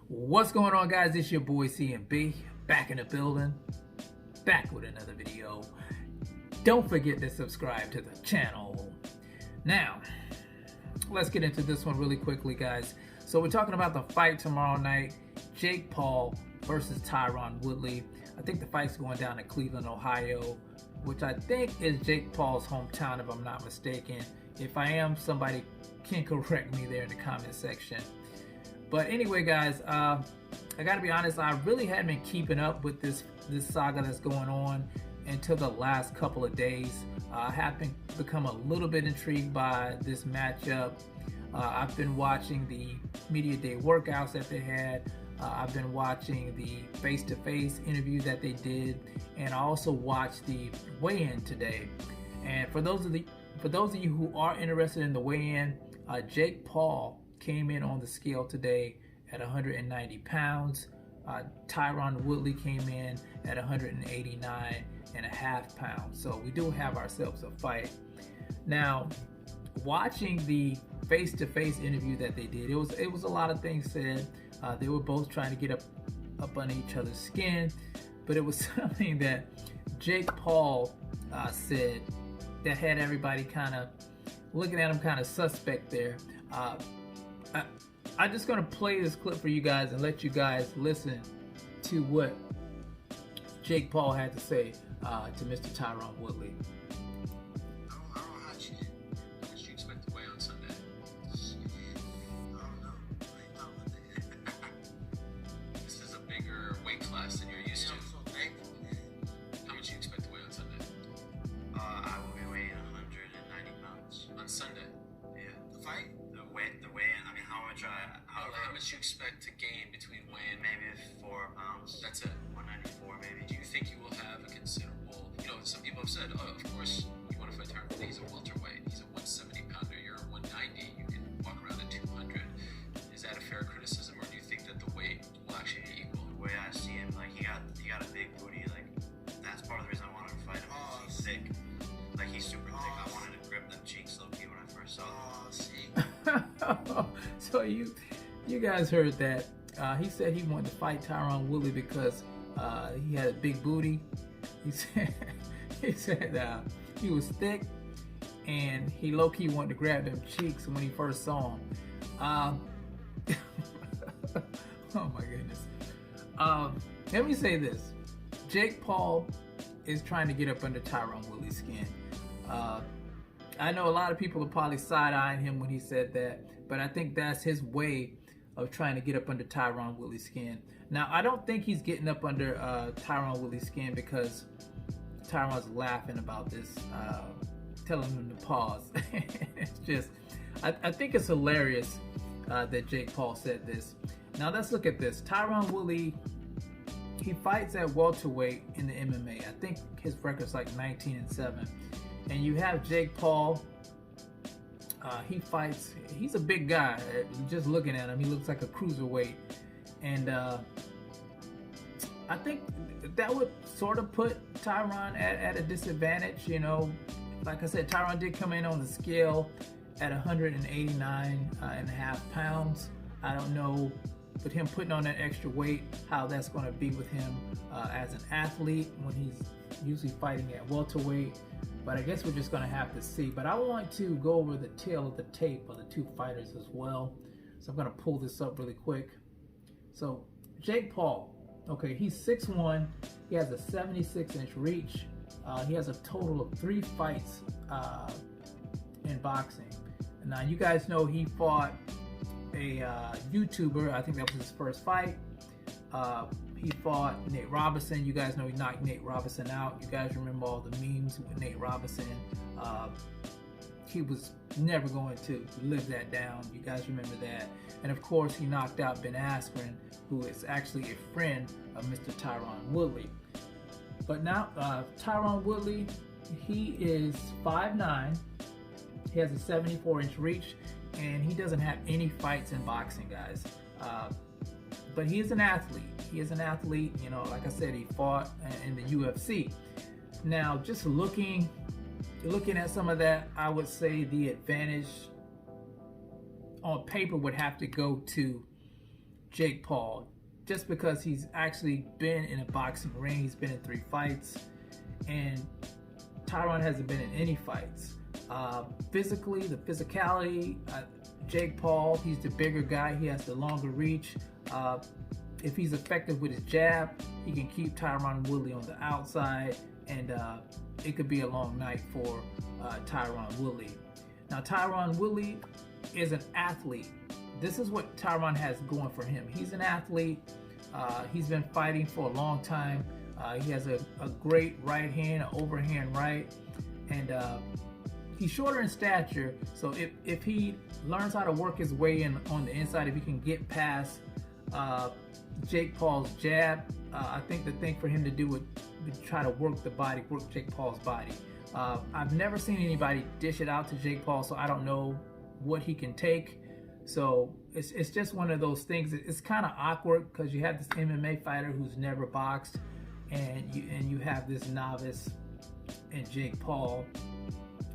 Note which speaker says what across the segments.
Speaker 1: What's going on, guys? It's your boy CMB, back in the building, back with another video. Don't forget to subscribe to the channel. Now, let's get into this one really quickly, guys. So we're talking about the fight tomorrow night, Jake Paul versus Tyron Woodley. I think the fight's going down in Cleveland, Ohio, which I think is Jake Paul's hometown, if I'm not mistaken. If I am, somebody can correct me there in the comment section. But anyway, guys, I gotta be honest, I really hadn't been keeping up with this saga that's going on until the last couple of days. I have become a little bit intrigued by this matchup. I've been watching the media day workouts that they had. I've been watching the face-to-face interview that they did, and I also watched the weigh-in today. And for those of you who are interested in the weigh-in, Jake Paul came in on the scale today at 190 pounds. Tyron Woodley came in at 189.5 pounds. So we do have ourselves a fight. Now, watching the face-to-face interview that they did, it was a lot of things said. They were both trying to get up under each other's skin, but it was something that Jake Paul said that had everybody kind of looking at him kind of suspect there. I'm just going to play this clip for you guys and let you guys listen to what Jake Paul had to say to Mr. Tyron Woodley.
Speaker 2: I don't know how much you expect to weigh on Sunday. I don't know. This is a bigger weight class than you're used to.
Speaker 3: I'm so thankful.
Speaker 2: How much you expect to weigh on Sunday?
Speaker 3: I will be weighing 190 pounds.
Speaker 2: On Sunday?
Speaker 3: Yeah.
Speaker 2: The fight?
Speaker 3: The weigh in, I mean, how much
Speaker 2: How much you expect to gain between weigh-in?
Speaker 3: maybe 4 pounds.
Speaker 2: That's it.
Speaker 3: 194 maybe.
Speaker 2: Do you think you will have a considerable, some people have said, oh, of course you want to fight Tyron Woodley, he's a welterweight, he's a 170 pounder, you're a 190, you can walk around at 200. Is that a fair criticism, or do you think that the weight will actually be equal?
Speaker 3: The way I see him, like he got a big booty, like that's part of the reason I wanted to fight him. He's thick. Like he's super thick. I wanted to grip them cheeks low key when I first saw them.
Speaker 1: So you guys heard that. He said he wanted to fight Tyron Woodley because he had a big booty. He said he was thick, and he low-key wanted to grab them cheeks when he first saw him. Oh my goodness. Let me say this. Jake Paul is trying to get up under Tyron Woodley's skin. I know a lot of people are probably side-eyeing him when he said that, but I think that's his way of trying to get up under Tyron Woodley's skin. Now, I don't think he's getting up under Tyron Woodley's skin because Tyron's laughing about this, telling him to pause. It's just, I think it's hilarious that Jake Paul said this. Now, let's look at this. Tyron Woodley, he fights at welterweight in the MMA. I think his record's like 19-7. And you have Jake Paul. He fights, he's a big guy. Just looking at him, he looks like a cruiserweight. And I think that would sort of put Tyron at a disadvantage. Like I said, Tyron did come in on the scale at 189.5 pounds. I don't know, with him putting on that extra weight, how that's going to be with him as an athlete when he's usually fighting at welterweight. But I guess we're just going to have to see. But I want to go over the tail of the tape of the two fighters as well. So I'm going to pull this up really quick. So Jake Paul, okay, he's 6'1". He has a 76-inch reach. He has a total of 3 fights in boxing. Now, you guys know he fought a YouTuber. I think that was his first fight. He fought Nate Robinson. You guys know he knocked Nate Robinson out. You guys remember all the memes with Nate Robinson. He was never going to live that down. You guys remember that. And of course, he knocked out Ben Askren, who is actually a friend of Mr. Tyron Woodley. But now, Tyron Woodley, he is 5'9". He has a 74-inch reach, and he doesn't have any fights in boxing, guys. But he is an athlete. He is an athlete. Like I said, he fought in the UFC. Now, just looking at some of that, I would say the advantage on paper would have to go to Jake Paul, just because he's actually been in a boxing ring. He's been in 3 fights, and Tyron hasn't been in any fights. Physically, the physicality, Jake Paul, he's the bigger guy. He has the longer reach. If he's effective with his jab, he can keep Tyron Woodley on the outside, and it could be a long night for Tyron Woodley. Now, Tyron Woodley is an athlete. This is what Tyron has going for him. He's an athlete. He's been fighting for a long time. He has a great right hand, an overhand right, and he's shorter in stature. So if he learns how to work his way in on the inside, if he can get past Jake Paul's jab, I think the thing for him to do would try to work the body, work Jake Paul's body. I've never seen anybody dish it out to Jake Paul, so I don't know what he can take. So it's just one of those things. It's kind of awkward because you have this MMA fighter who's never boxed, and you have this novice in Jake Paul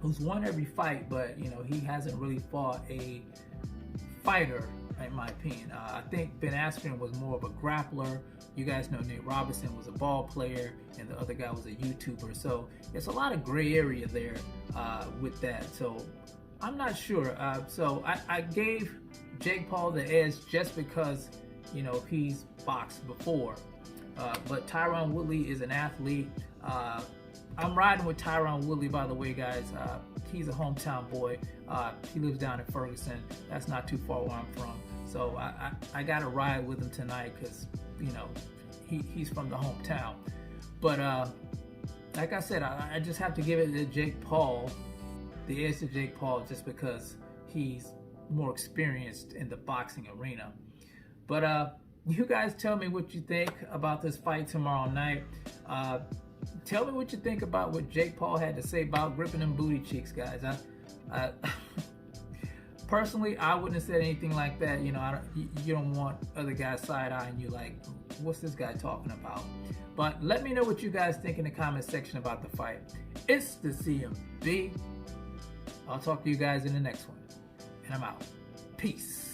Speaker 1: who's won every fight, but you know, he hasn't really fought a fighter, in my opinion. I think Ben Askren was more of a grappler. You guys know Nate Robinson was a ball player, and the other guy was a YouTuber. So it's a lot of gray area there with that. So I'm not sure. So I gave Jake Paul the edge just because, you know, he's boxed before. But Tyron Woodley is an athlete. I'm riding with Tyron Woodley, by the way, guys. He's a hometown boy. He lives down in Ferguson. That's not too far where I'm from. So I got to ride with him tonight because, you know, he's from the hometown. But like I said, I just have to give it to Jake Paul, the edge to Jake Paul, just because he's more experienced in the boxing arena. But you guys tell me what you think about this fight tomorrow night. Tell me what you think about what Jake Paul had to say about gripping them booty cheeks, guys. Personally, I wouldn't have said anything like that. You know, you don't want other guys side-eyeing you like, what's this guy talking about? But let me know what you guys think in the comment section about the fight. It's the CMB. I'll talk to you guys in the next one. And I'm out. Peace.